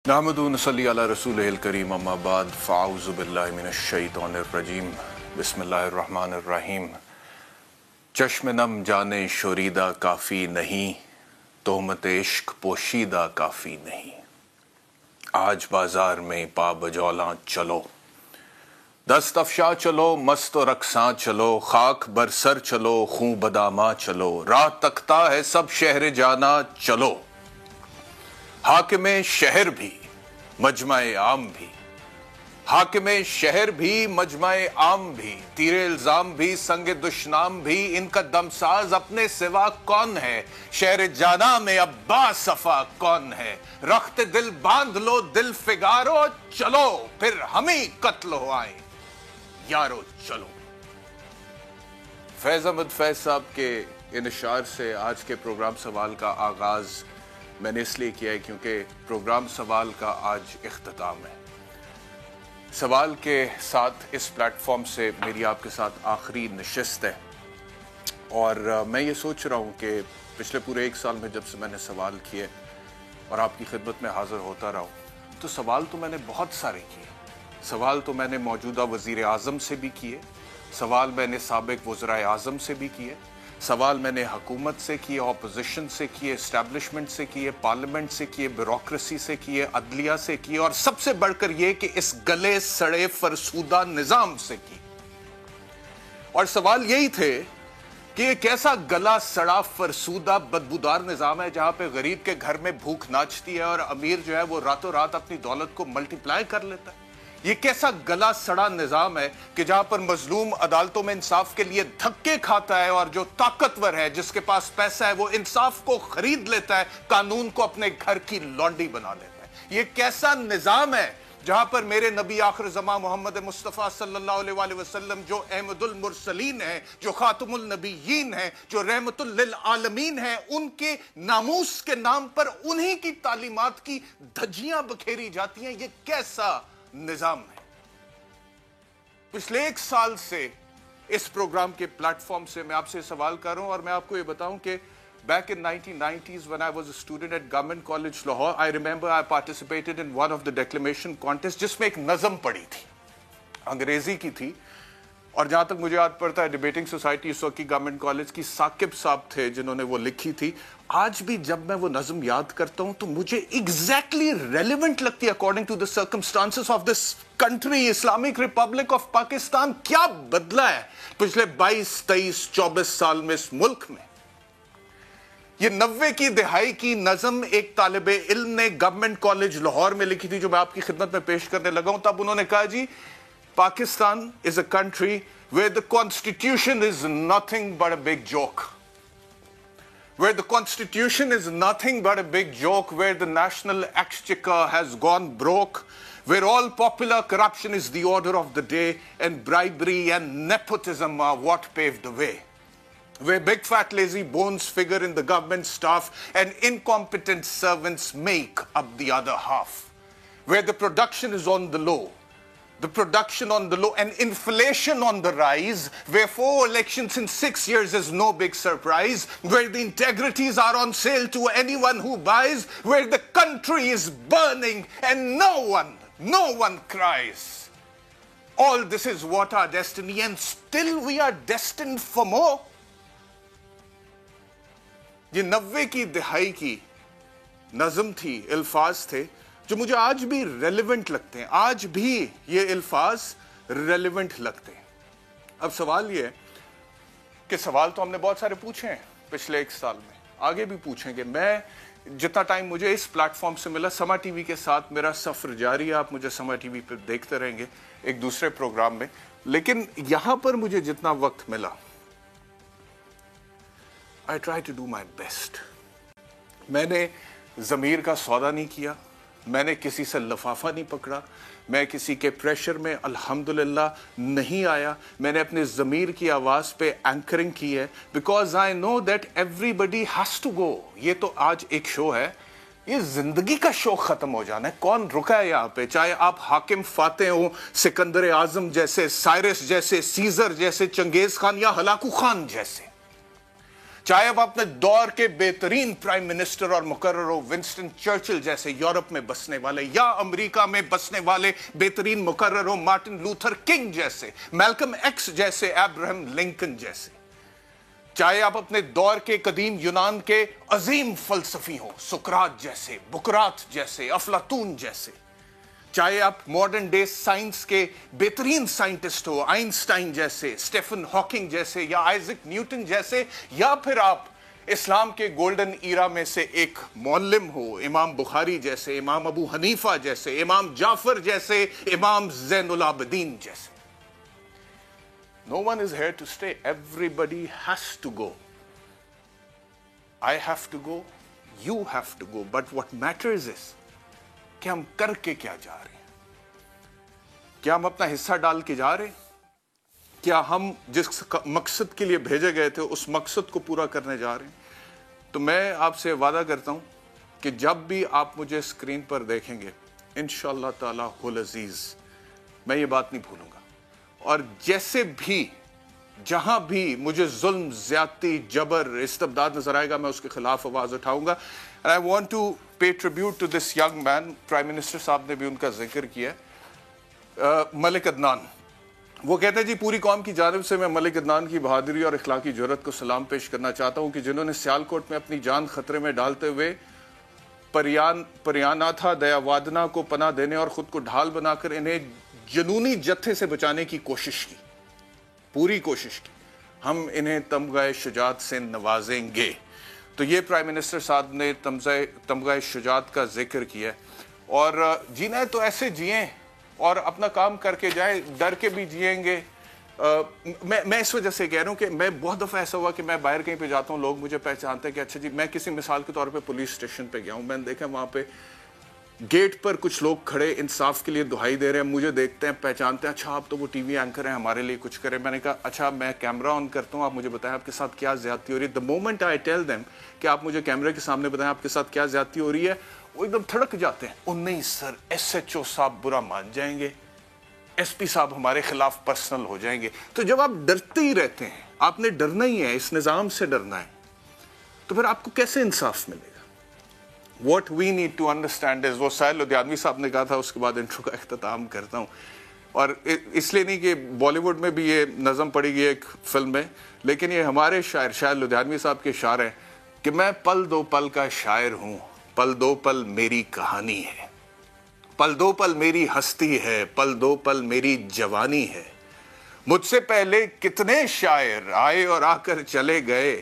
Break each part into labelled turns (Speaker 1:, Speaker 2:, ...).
Speaker 1: नहमदु नसल्ली अला रसूलिहिल करीम अम्मा बाद फ़अऊज़ु बिल्लाहि मिनश शैतानिर रजीम बिस्मिल्लाहिर रहमानिर रहीम। चश्म नम जाने शोरीदा काफ़ी नहीं, तोहमत इश्क पोशीदा काफ़ी नहीं। आज बाजार में पा बजौला चलो, दस्त अफ़शा चलो, मस्त व रक़सां चलो, खाक बरसर चलो, खूं बदामा चलो, राह तकता है सब शहर जाना चलो। हाकिमे शहर भी मजमाए आम भी, हाकिमे शहर भी मजमाए आम भी, तीरे इल्जाम भी संगे दुश्नाम भी, इनका दमसाज अपने सिवा कौन है, शहर जाना में अब्बास सफा कौन है। रख्त दिल बांध लो दिल फिगारो, चलो फिर हम ही कत्ल हो आए यारो चलो। फैज अहमद फैज साहब के इन इशार से आज के प्रोग्राम सवाल का आगाज मैंने इसलिए किया है क्योंकि प्रोग्राम सवाल का आज इख्तिताम है। सवाल के साथ इस प्लेटफॉर्म से मेरी आपके साथ आखिरी नशिस्त है और मैं ये सोच रहा हूँ कि पिछले पूरे एक साल में जब से मैंने सवाल किए और आपकी खिदमत में हाज़िर होता रहा हूँ तो सवाल तो मैंने बहुत सारे किए। सवाल तो मैंने मौजूदा वज़ीर आज़म से भी किए, सवाल मैंने साबिक़ वज़राए आज़म से भी किए, सवाल मैंने हुकूमत से किए, ऑपोजिशन से किए, एस्टैब्लिशमेंट से किए, पार्लियामेंट से किए, ब्यूरोक्रेसी से किए, अदलिया से किए और सबसे बढ़कर ये कि इस गले सड़े फरसूदा निज़ाम से की। और सवाल यही थे कि एक ऐसा गला सड़ा फरसूदा बदबूदार निज़ाम है जहां पे गरीब के घर में भूख नाचती है और अमीर जो है वो रातों रात अपनी दौलत को मल्टीप्लाई कर लेता है। ये कैसा गला सड़ा निजाम है कि जहां पर मजलूम अदालतों में इंसाफ के लिए धक्के खाता है और जो ताकतवर है जिसके पास पैसा है वो इंसाफ को खरीद लेता है, कानून को अपने घर की लौंडी बना लेता है। ये कैसा निजाम है जहां पर मेरे नबी आखिर ज़मा मोहम्मद मुस्तफ़ा सल्लल्लाहु अलैहि वसल्लम जो अहमदुल मुरसलीन है, जो खातमुल नबीयीन है, जो रहमतुल लिल आलमीन है, उनके नामूस के नाम पर उन्हीं की तालीमात की धज्जियां बखेरी जाती हैं। ये कैसा निजाम है। पिछले एक साल से इस प्रोग्राम के प्लेटफॉर्म से मैं आपसे सवाल कर रहा हूं और मैं आपको ये बताऊं कि back in 1990s when I was a student at Government College Lahore, I remember I participated in one of the declamation contests जिसमें एक नज़म पढ़ी थी, अंग्रेजी की थी और जहां तक मुझे याद पड़ता है डिबेटिंग सोसाइटी उस वक्त की गवर्नमेंट कॉलेज की साकिब साहब थे जिन्होंने वो लिखी थी। आज भी जब मैं वो नज़म याद करता हूं तो मुझे एग्जैक्टली रेलिवेंट लगती है according to the circumstances of this country, Islamic republic of Pakistan. क्या बदला है पिछले 22, 23, 24 साल में इस मुल्क में। ये 90 की दिहाई की नज़म एक तालिबे इल्म ने गवर्नमेंट कॉलेज लाहौर में लिखी थी जो मैं आपकी खिदमत में पेश करने लगा हूं। तब उन्होंने कहा जी Pakistan is a country where the constitution is nothing but a big joke. Where the constitution is nothing but a big joke, where the national exchequer has gone broke, where all popular corruption is the order of the day and bribery and nepotism are what paved the way. Where big fat lazy bones figure in the government staff and incompetent servants make up the other half. Where the production is on the low. The production on the low and inflation on the rise, where 4 elections in 6 years is no big surprise, where the integrities are on sale to anyone who buys, where the country is burning and no one cries. All this is what our destiny, and still we are destined for more. ये 90 की दिहाई की नज़म थी, अल्फाज थे जो मुझे आज भी रेलिवेंट लगते हैं। आज भी ये अल्फाज रेलिवेंट लगते हैं। अब सवाल ये है कि सवाल तो हमने बहुत सारे पूछे हैं पिछले एक साल में, आगे भी पूछेंगे। मैं जितना टाइम मुझे इस प्लेटफॉर्म से मिला, समा टीवी के साथ मेरा सफ़र जारी है। आप मुझे समा टीवी पर देखते रहेंगे एक दूसरे प्रोग्राम में, लेकिन यहां पर मुझे जितना वक्त मिला I try to do my best. मैंने ज़मीर का सौदा नहीं किया, मैंने किसी से लफाफा नहीं पकड़ा, मैं किसी के प्रेशर में अल्हम्दुलिल्लाह नहीं आया। मैंने अपने ज़मीर की आवाज़ पे एंकरिंग की है because I know that everybody has to go. ये तो आज एक शो है, ये ज़िंदगी का शो ख़त्म हो जाना है। कौन रुका है यहाँ पे, चाहे आप हाकिम फाते हो, सिकंदर आज़म जैसे, साइरस जैसे, सीज़र जैसे, चंगेज़ खान या हलाकू खान जैसे। चाहे अब अपने दौर के बेहतरीन प्राइम मिनिस्टर और मुकर्रर हो विंस्टन चर्चिल जैसे यूरोप में बसने वाले, या अमेरिका में बसने वाले बेहतरीन मुकर्रर हो मार्टिन लूथर किंग जैसे, मैल्कम एक्स जैसे, अब्राहम लिंकन जैसे, चाहे आप अपने दौर के कदीम यूनान के अजीम फलसफी हो सुकरात जैसे, बुकरात जैसे, अफलातून जैसे, चाहे आप मॉडर्न डे साइंस के बेहतरीन साइंटिस्ट हो आइंस्टाइन जैसे, स्टीफन हॉकिंग जैसे, या आइजक न्यूटन जैसे, या फिर आप इस्लाम के गोल्डन ईरा में से एक मौल्लिम हो इमाम बुखारी जैसे, इमाम अबू हनीफा जैसे, इमाम जाफर जैसे, इमाम ज़ैनुल आबिदीन जैसे। No one is here to stay. Everybody has to go. I have to go. You have to go. But what matters is कि हम करके क्या जा रहे हैं। क्या हम अपना हिस्सा डाल के जा रहे हैं? क्या हम जिस मकसद के लिए भेजे गए थे उस मकसद को पूरा करने जा रहे हैं? तो मैं आपसे वादा करता हूं कि जब भी आप मुझे स्क्रीन पर देखेंगे इंशाअल्लाह ताला हुल अजीज मैं ये बात नहीं भूलूंगा, और जैसे भी जहां भी मुझे जुल्म, ज्यादती, जबर, इस्तबदाद नजर आएगा मैं उसके खिलाफ आवाज उठाऊंगा। And I want to pay tribute to this young man. Prime minister साहब ने भी उनका जिक्र किया, मलिक अदनान। वो कहते हैं जी पूरी कौम की जानिब से मैं मलिक अदनान की बहादुरी और इखलाकी जुर्रत को सलाम पेश करना चाहता हूं कि जिन्होंने सियालकोट में अपनी जान खतरे में डालते हुए परियानाथा दयावादना को पनाह देने और खुद को ढाल बनाकर इन्हें जुनूनी जत्थे से बचाने की कोशिश की, पूरी कोशिश की। हम इन्हें तमगाए शुजात से नवाजेंगे। तो ये प्राइम मिनिस्टर साहब ने तमगाए शुजात का जिक्र किया, और जीना है तो ऐसे जिए और अपना काम करके जाए, डर के भी जिएंगे। मैं इस वजह से कह रहा हूँ कि मैं बहुत दफ़ा ऐसा हुआ कि मैं बाहर कहीं पे जाता हूँ, लोग मुझे पहचानते हैं कि अच्छा जी, मैं किसी मिसाल के तौर पे पुलिस स्टेशन पे गया हूँ, मैंने देखा वहाँ पे गेट पर कुछ लोग खड़े इंसाफ के लिए दुहाई दे रहे हैं, मुझे देखते हैं, पहचानते हैं, अच्छा आप तो वो टीवी एंकर हैं, हमारे लिए कुछ करें। मैंने कहा अच्छा मैं कैमरा ऑन करता हूँ, आप मुझे बताएं आपके साथ क्या ज्यादती हो रही है। The moment I tell them कि आप मुझे कैमरे के सामने बताएं आपके साथ क्या ज्यादती हो रही है, वो एकदम थड़क जाते हैं। ओ नहीं सर, SHO साहब बुरा मान जाएंगे, SP साहब हमारे खिलाफ पर्सनल हो जाएंगे। तो जब आप डरते ही रहते हैं, आपने डरना ही है, इस निज़ाम से डरना है, तो फिर आपको कैसे इंसाफ मिलेगा? What we need to understand is, वो साहिल लुधियानवी साहब ने कहा था, उसके बाद इंट्रो का इख्तिताम करता हूँ। और इसलिए नहीं कि बॉलीवुड में भी ये नज़म पड़ी गई एक फिल्म में, लेकिन ये हमारे शायर शाहिल लुधियानवी साहब के शायर हैं कि मैं पल दो पल का शायर हूँ, पल दो पल मेरी कहानी है, पल दो पल मेरी हस्ती है, पल दो पल मेरी जवानी है। मुझसे पहले कितने शायर आए और आकर चले गए,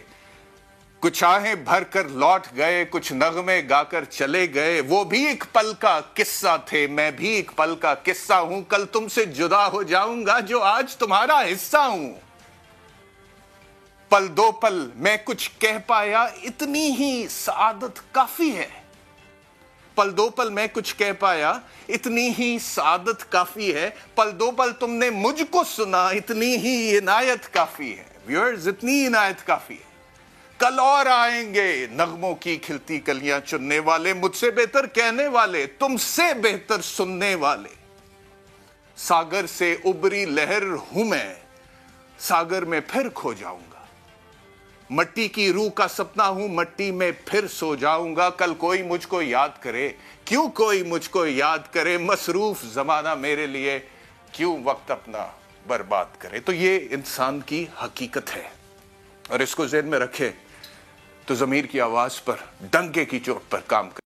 Speaker 1: कुछ आहें भर कर लौट गए, कुछ नगमे गाकर चले गए। वो भी एक पल का किस्सा थे, मैं भी एक पल का किस्सा हूं, कल तुमसे जुदा हो जाऊंगा जो आज तुम्हारा हिस्सा हूं। पल दो पल मैं कुछ कह पाया, इतनी ही सआदत काफी है। पल दो पल मैं कुछ कह पाया, इतनी ही सआदत काफी है। पल दो पल तुमने मुझको सुना, इतनी ही इनायत काफी है। व्यूअर्स, इतनी इनायत काफी है। कल और आएंगे नगमों की खिलती कलियां चुनने वाले, मुझसे बेहतर कहने वाले, तुमसे बेहतर सुनने वाले। सागर से उबरी लहर हूं मैं, सागर में फिर खो जाऊंगा। मट्टी की रूह का सपना हूं, मट्टी में फिर सो जाऊंगा। कल कोई मुझको याद करे, क्यों कोई मुझको याद करे, मसरूफ जमाना मेरे लिए क्यों वक्त अपना बर्बाद करे। तो ये इंसान की हकीकत है, और इसको ज़हन में रखे तो ज़मीर की आवाज़ पर डंके की चोट पर काम कर।